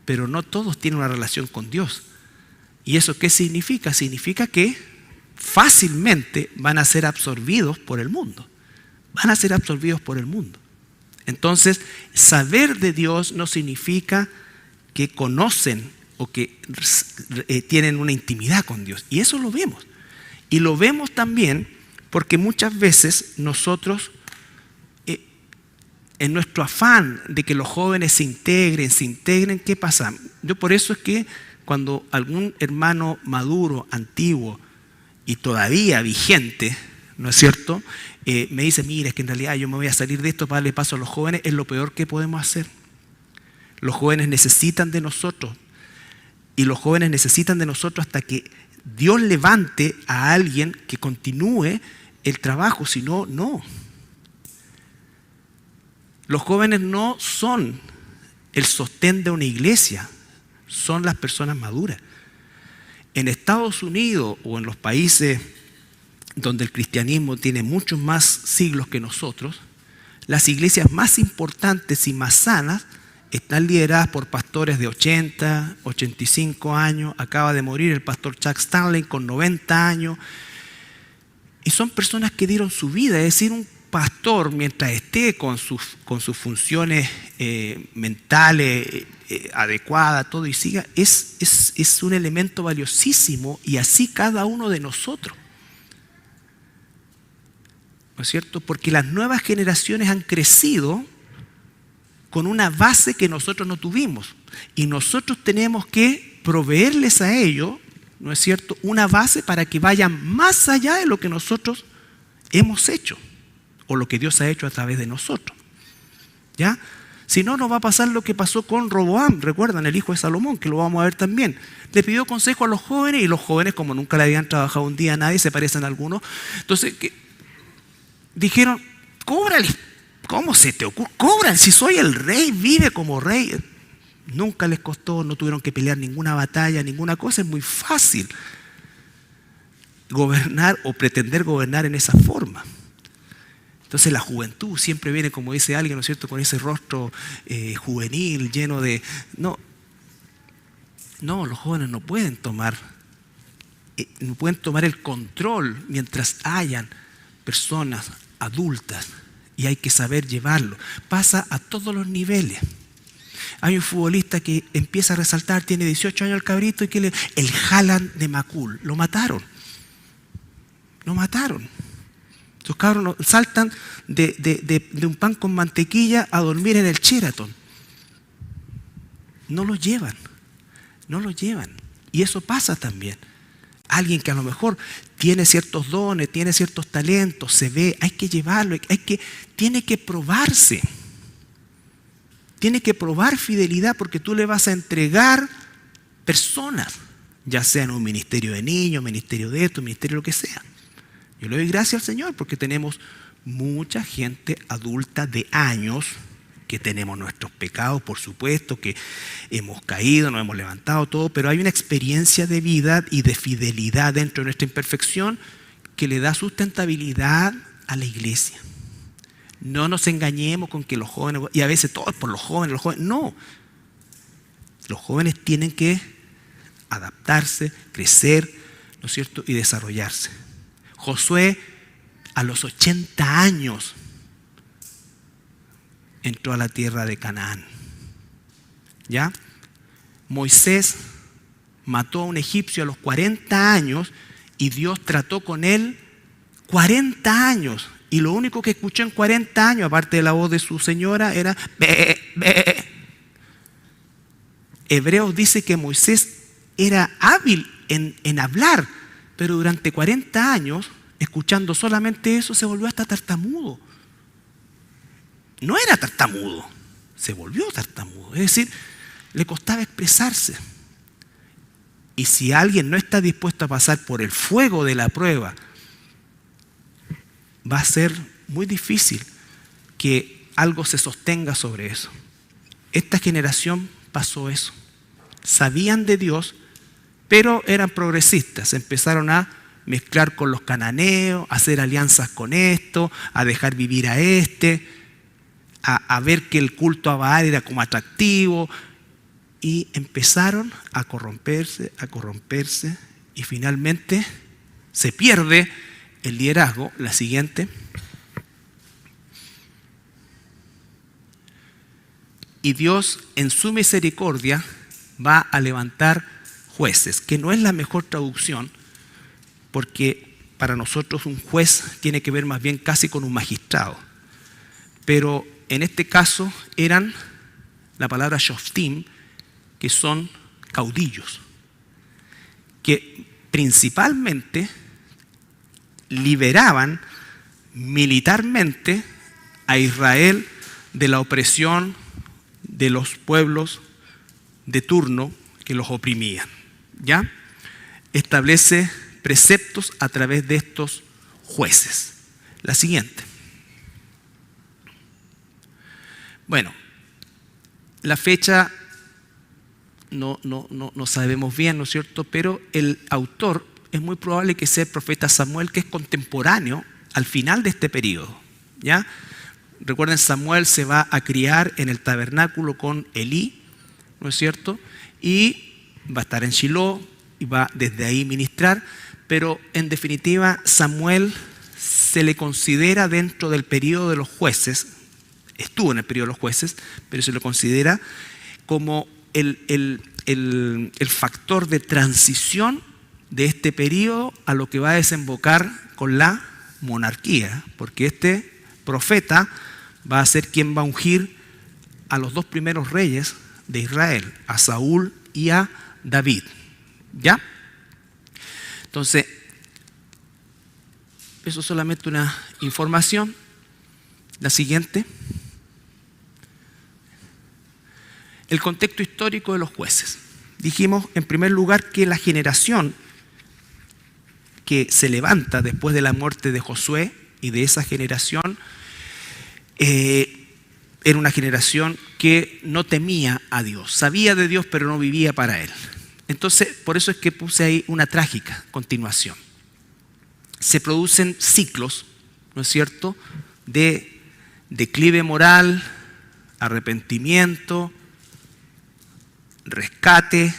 pero no todos tienen una relación con Dios. ¿Y eso qué significa? Significa que fácilmente van a ser absorbidos por el mundo. Van a ser absorbidos por el mundo. Entonces, saber de Dios no significa que conocen o que tienen una intimidad con Dios. Y eso lo vemos. Y lo vemos también porque muchas veces nosotros, en nuestro afán de que los jóvenes se integren, ¿qué pasa? Yo por eso es que cuando algún hermano maduro, antiguo y todavía vigente, ¿no es cierto?, me dice, mira, es que en realidad yo me voy a salir de esto para darle paso a los jóvenes, es lo peor que podemos hacer. Los jóvenes necesitan de nosotros, y los jóvenes necesitan de nosotros hasta que Dios levante a alguien que continúe el trabajo, si no, no. Los jóvenes no son el sostén de una iglesia, son las personas maduras. En Estados Unidos o en los países donde el cristianismo tiene muchos más siglos que nosotros, las iglesias más importantes y más sanas están lideradas por pastores de 80, 85 años. Acaba de morir el pastor Chuck Stanley con 90 años. Y son personas que dieron su vida, es decir, un pastor, mientras esté con sus funciones mentales adecuadas, todo y siga, es un elemento valiosísimo, y así cada uno de nosotros. ¿No es cierto? Porque las nuevas generaciones han crecido con una base que nosotros no tuvimos, y nosotros tenemos que proveerles a ellos, ¿no es cierto?, una base para que vayan más allá de lo que nosotros hemos hecho o lo que Dios ha hecho a través de nosotros. ¿Ya? Si no, nos va a pasar lo que pasó con Roboam, recuerdan, el hijo de Salomón, que lo vamos a ver también. Le pidió consejo a los jóvenes, y los jóvenes, como nunca le habían trabajado un día a nadie, se parecen a algunos, entonces dijeron, cóbrale. ¿Cómo se te ocurre? Cobran, si soy el rey, vive como rey. Nunca les costó, no tuvieron que pelear ninguna batalla, ninguna cosa. Es muy fácil gobernar o pretender gobernar en esa forma. Entonces la juventud siempre viene, como dice alguien, ¿no es cierto?, con ese rostro juvenil, lleno de... No, los jóvenes no pueden tomar el control mientras hayan personas adultas. Y hay que saber llevarlo. Pasa a todos los niveles. Hay un futbolista que empieza a resaltar, tiene 18 años el cabrito, y el Haaland de Macul, lo mataron. Lo mataron. Esos cabros saltan de un pan con mantequilla a dormir en el Sheraton. No lo llevan. No lo llevan. Y eso pasa también. Alguien que a lo mejor tiene ciertos dones, tiene ciertos talentos, se ve, hay que llevarlo, tiene que probarse. Tiene que probar fidelidad, porque tú le vas a entregar personas, ya sea en un ministerio de niños, ministerio de esto, ministerio de lo que sea. Yo le doy gracias al Señor porque tenemos mucha gente adulta de años, que tenemos nuestros pecados, por supuesto, que hemos caído, nos hemos levantado, todo, pero hay una experiencia de vida y de fidelidad dentro de nuestra imperfección que le da sustentabilidad a la iglesia. No nos engañemos con que los jóvenes, y a veces todo es por los jóvenes, no. Los jóvenes tienen que adaptarse, crecer, ¿no es cierto?, y desarrollarse. Josué, a los 80 años, entró a la tierra de Canaán. ¿Ya? Moisés mató a un egipcio a los 40 años y Dios trató con él 40 años. Y lo único que escuchó en 40 años, aparte de la voz de su señora, era be, be. Hebreos dice que Moisés era hábil en hablar, pero durante 40 años, escuchando solamente eso, se volvió hasta tartamudo. No era tartamudo, se volvió tartamudo. Es decir, le costaba expresarse. Y si alguien no está dispuesto a pasar por el fuego de la prueba, va a ser muy difícil que algo se sostenga sobre eso. Esta generación pasó eso. Sabían de Dios, pero eran progresistas. Empezaron a mezclar con los cananeos, a hacer alianzas con esto, a dejar vivir a a ver que el culto a Baal era como atractivo, y empezaron a corromperse, y finalmente se pierde el liderazgo. La siguiente. Y Dios, en su misericordia, va a levantar jueces, que no es la mejor traducción, porque para nosotros un juez tiene que ver más bien casi con un magistrado. Pero en este caso eran la palabra shoftim, que son caudillos, que principalmente liberaban militarmente a Israel de la opresión de los pueblos de turno que los oprimían. ¿Ya? Establece preceptos a través de estos jueces. La siguiente. Bueno, la fecha no sabemos bien, ¿no es cierto? Pero el autor es muy probable que sea el profeta Samuel, que es contemporáneo al final de este periodo. ¿Ya? Recuerden, Samuel se va a criar en el tabernáculo con Elí, ¿no es cierto? Y va a estar en Shiloh y va desde ahí ministrar, pero en definitiva Samuel se le considera dentro del periodo de los jueces, estuvo en el periodo de los jueces, pero se lo considera como el factor de transición de este periodo a lo que va a desembocar con la monarquía, porque este profeta va a ser quien va a ungir a los dos primeros reyes de Israel, a Saúl y a David. ¿Ya? Entonces, eso es solamente una información. La siguiente. El contexto histórico de los jueces. Dijimos, en primer lugar, que la generación que se levanta después de la muerte de Josué y de esa generación era una generación que no temía a Dios. Sabía de Dios, pero no vivía para Él. Entonces, por eso es que puse ahí una trágica continuación. Se producen ciclos, ¿no es cierto?, de declive moral, arrepentimiento, rescate,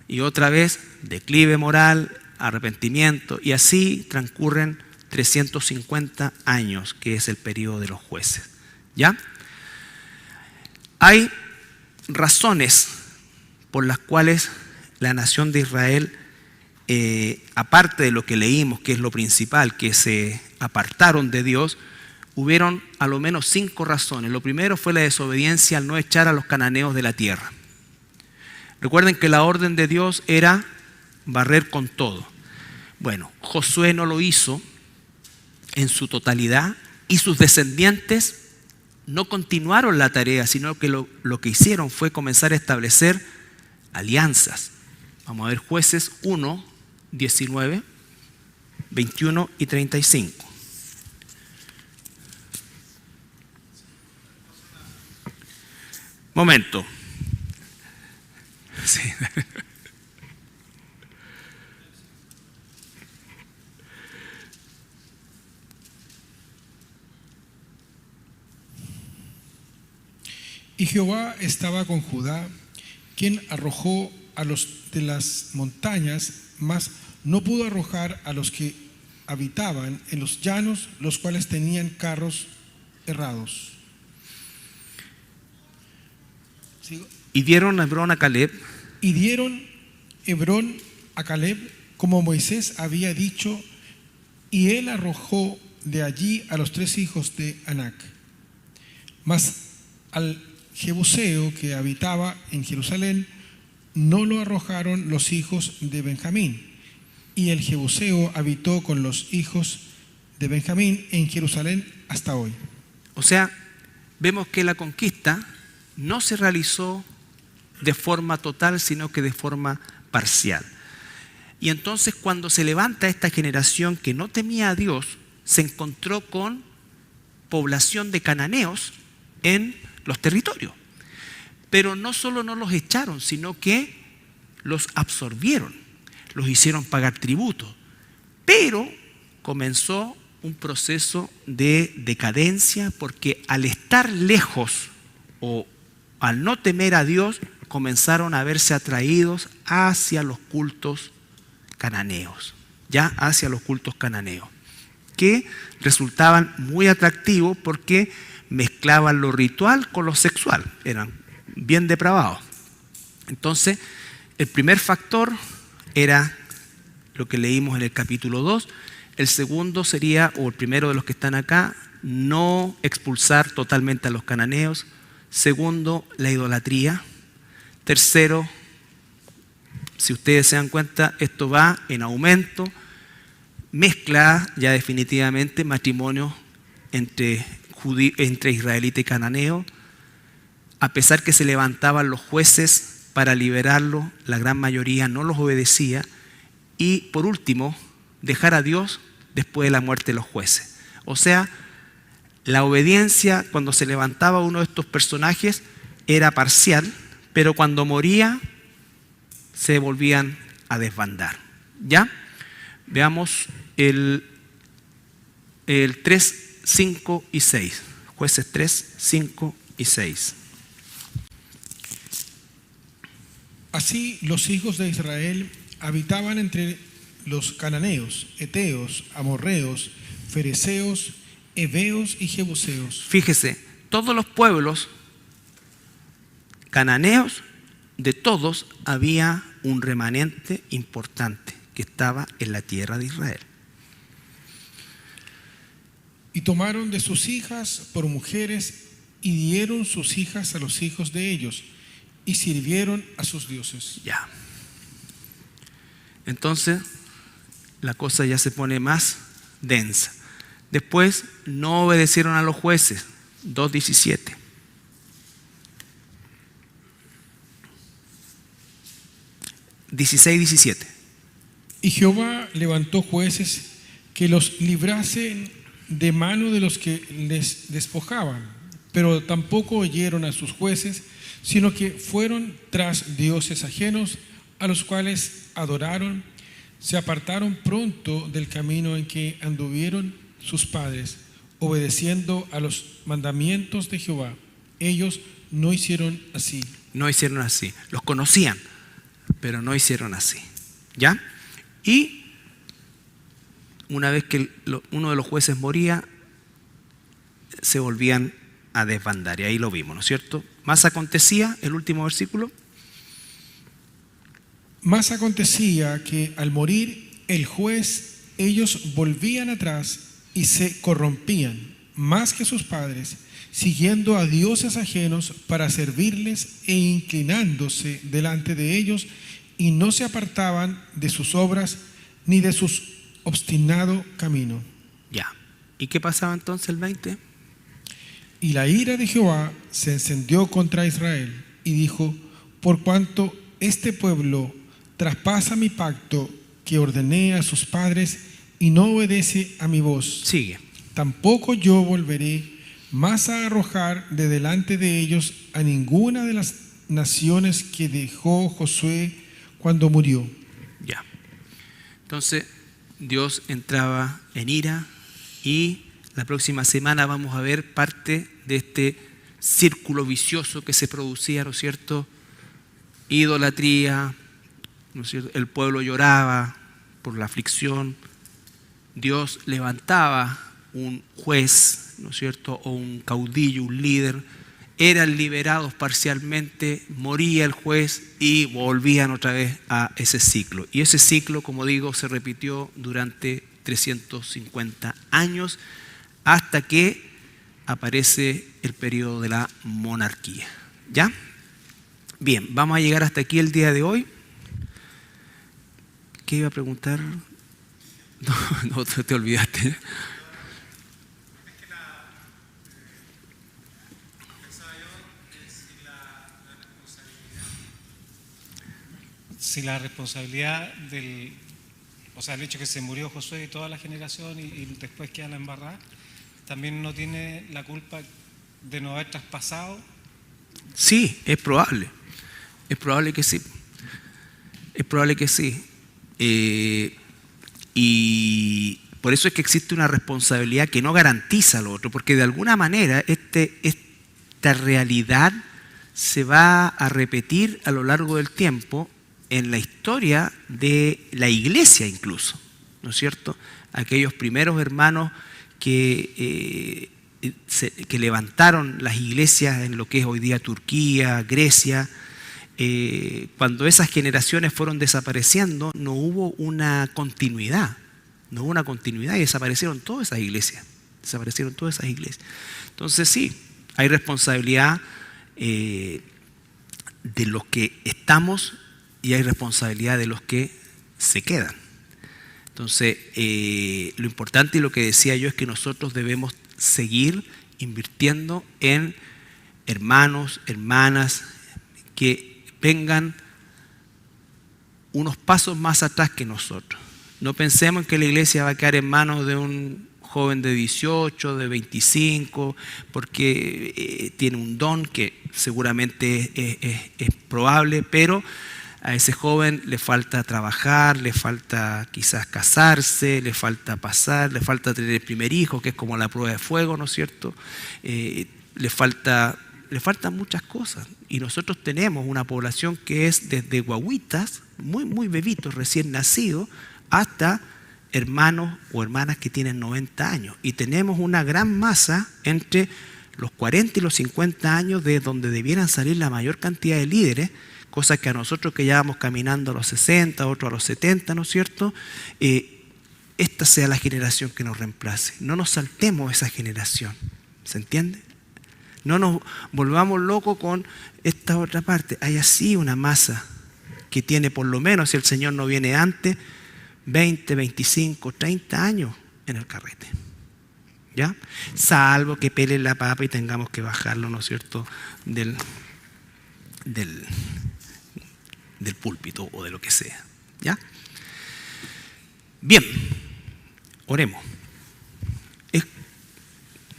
y otra vez declive moral, arrepentimiento, y así transcurren 350 años, que es el periodo de los jueces. ¿Ya? Hay razones por las cuales la nación de Israel, aparte de lo que leímos, que es lo principal, que se apartaron de Dios, hubieron a lo menos 5 razones. Lo primero fue la desobediencia al no echar a los cananeos de la tierra. Recuerden que la orden de Dios era barrer con todo. Bueno, Josué no lo hizo en su totalidad y sus descendientes no continuaron la tarea, sino que lo que hicieron fue comenzar a establecer alianzas. Vamos a ver Jueces 1, 19, 21 y 35. Momento. Sí. Y Jehová estaba con Judá, quien arrojó a los de las montañas, mas no pudo arrojar a los que habitaban en los llanos, los cuales tenían carros errados. ¿Sigo? Y dieron Hebrón a Caleb. Y dieron Hebrón a Caleb, como Moisés había dicho, y él arrojó de allí a los 3 hijos de Anac. Mas al Jebuseo que habitaba en Jerusalén no lo arrojaron los hijos de Benjamín, y el Jebuseo habitó con los hijos de Benjamín en Jerusalén hasta hoy. O sea, vemos que la conquista no se realizó de forma total, sino que de forma parcial. Y entonces cuando se levanta esta generación que no temía a Dios, se encontró con población de cananeos en los territorios. Pero no solo no los echaron, sino que los absorbieron, los hicieron pagar tributo. Pero comenzó un proceso de decadencia, porque al estar lejos o al no temer a Dios, comenzaron a verse atraídos hacia los cultos cananeos, hacia los cultos cananeos, que resultaban muy atractivos porque mezclaban lo ritual con lo sexual, eran bien depravados. Entonces, el primer factor era lo que leímos en el capítulo 2, el segundo sería, o el primero de los que están acá, no expulsar totalmente a los cananeos. Segundo, la idolatría. Tercero, si ustedes se dan cuenta, esto va en aumento, mezcla ya definitivamente matrimonio entre israelita y cananeo. A pesar que se levantaban los jueces para liberarlos, la gran mayoría no los obedecía. Y por último, dejar a Dios después de la muerte de los jueces. O sea, la obediencia cuando se levantaba uno de estos personajes era parcial, pero cuando moría se volvían a desbandar. ¿Ya? Veamos el 3, 5 y 6. Jueces 3, 5 y 6. Así los hijos de Israel habitaban entre los cananeos, eteos, amorreos, fereceos, heveos y jebuseos. Fíjese, todos los pueblos cananeos, de todos había un remanente importante que estaba en la tierra de Israel. Y tomaron de sus hijas por mujeres y dieron sus hijas a los hijos de ellos y sirvieron a sus dioses. Ya. Entonces, la cosa ya se pone más densa. Después, no obedecieron a los jueces. 2:17. (16-17) Y Jehová levantó jueces que los librasen de mano de los que les despojaban, pero tampoco oyeron a sus jueces, sino que fueron tras dioses ajenos, a los cuales adoraron, se apartaron pronto del camino en que anduvieron sus padres, obedeciendo a los mandamientos de Jehová. Ellos no hicieron así. No hicieron así. Los conocían, pero no hicieron así. ¿Ya? Y una vez que uno de los jueces moría, se volvían a desbandar. Y ahí lo vimos, ¿no es cierto? Más acontecía, el último versículo. Más acontecía que al morir el juez, ellos volvían atrás y se corrompían más que sus padres, siguiendo a dioses ajenos para servirles e inclinándose delante de ellos, y no se apartaban de sus obras ni de su obstinado camino. Ya. ¿Y qué pasaba entonces el 20? Y la ira de Jehová se encendió contra Israel y dijo: por cuanto este pueblo traspasa mi pacto que ordené a sus padres y no obedece a mi voz, Sigue. tampoco yo volveré más a arrojar de delante de ellos a ninguna de las naciones que dejó Josué cuando murió. Ya. Entonces, Dios entraba en ira y la próxima semana vamos a ver parte de este círculo vicioso que se producía, ¿no es cierto? Idolatría, ¿no es cierto? El pueblo lloraba por la aflicción. Dios levantaba un juez, ¿no es cierto? O un caudillo, un líder. Eran liberados parcialmente, moría el juez y volvían otra vez a ese ciclo. Y ese ciclo, como digo, se repitió durante 350 años hasta que aparece el periodo de la monarquía. ¿Ya? Bien, vamos a llegar hasta aquí el día de hoy. ¿Qué iba a preguntar? No te olvidaste. Si la responsabilidad del, o sea, el hecho que se murió Josué y toda la generación y después queda la embarrada, también no tiene la culpa de no haber traspasado. Sí, es probable. Es probable que sí. Es probable que sí. Y por eso es que existe una responsabilidad que no garantiza lo otro, porque de alguna manera esta realidad se va a repetir a lo largo del tiempo en la historia de la iglesia incluso, ¿no es cierto? Aquellos primeros hermanos que levantaron las iglesias en lo que es hoy día Turquía, Grecia, cuando esas generaciones fueron desapareciendo, no hubo una continuidad, y desaparecieron todas esas iglesias, Entonces sí, hay responsabilidad de los que estamos y hay responsabilidad de los que se quedan. Entonces, lo importante y lo que decía yo es que nosotros debemos seguir invirtiendo en hermanos, hermanas, que vengan unos pasos más atrás que nosotros. No pensemos que la iglesia va a quedar en manos de un joven de 18, de 25, porque tiene un don que seguramente es probable, pero a ese joven le falta trabajar, le falta quizás casarse, le falta pasar, le falta tener el primer hijo, que es como la prueba de fuego, ¿no es cierto? Le faltan muchas cosas. Y nosotros tenemos una población que es desde guaguitas, muy bebitos, recién nacidos, hasta hermanos o hermanas que tienen 90 años. Y tenemos una gran masa entre los 40 y los 50 años de donde debieran salir la mayor cantidad de líderes, cosa que a nosotros que ya vamos caminando a los 60, otros a los 70, ¿no es cierto? Esta sea la generación que nos reemplace. No nos saltemos esa generación, ¿se entiende? No nos volvamos locos con esta otra parte. Hay así una masa que tiene por lo menos, si el Señor no viene antes, 20, 25, 30 años en el carrete. ¿Ya? Salvo que pele la papa y tengamos que bajarlo, ¿no es cierto?, del púlpito o de lo que sea. ¿Ya? Bien, oremos.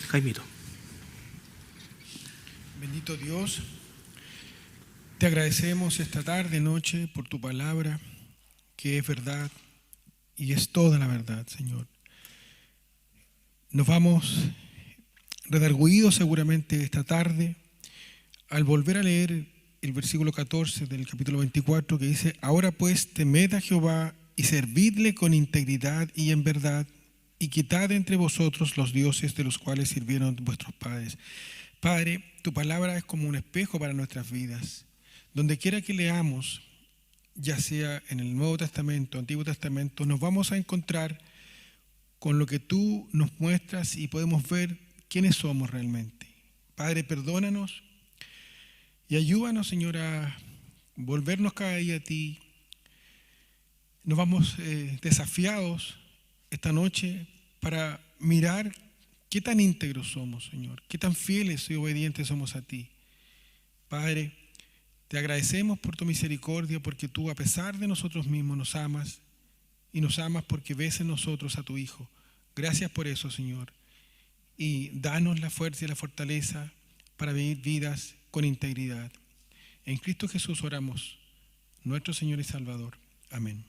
Jaimito. Bendito Dios, te agradecemos esta tarde, noche, por tu palabra, que es verdad y es toda la verdad, Señor. Nos vamos redargüidos seguramente esta tarde al volver a leer el versículo 14 del capítulo 24, que dice: ahora pues temed a Jehová y servidle con integridad y en verdad, y quitad entre vosotros los dioses de los cuales sirvieron vuestros padres. Padre, tu palabra es como un espejo para nuestras vidas. Donde quiera que leamos, ya sea en el Nuevo Testamento, Antiguo Testamento, nos vamos a encontrar con lo que tú nos muestras y podemos ver quiénes somos realmente. Padre, perdónanos y ayúdanos, Señor, a volvernos cada día a ti. Nos vamos desafiados esta noche para mirar qué tan íntegros somos, Señor, qué tan fieles y obedientes somos a ti. Padre, te agradecemos por tu misericordia, porque tú, a pesar de nosotros mismos, nos amas, y nos amas porque ves en nosotros a tu Hijo. Gracias por eso, Señor. Y danos la fuerza y la fortaleza para vivir vidas con integridad. En Cristo Jesús oramos, nuestro Señor y Salvador. Amén.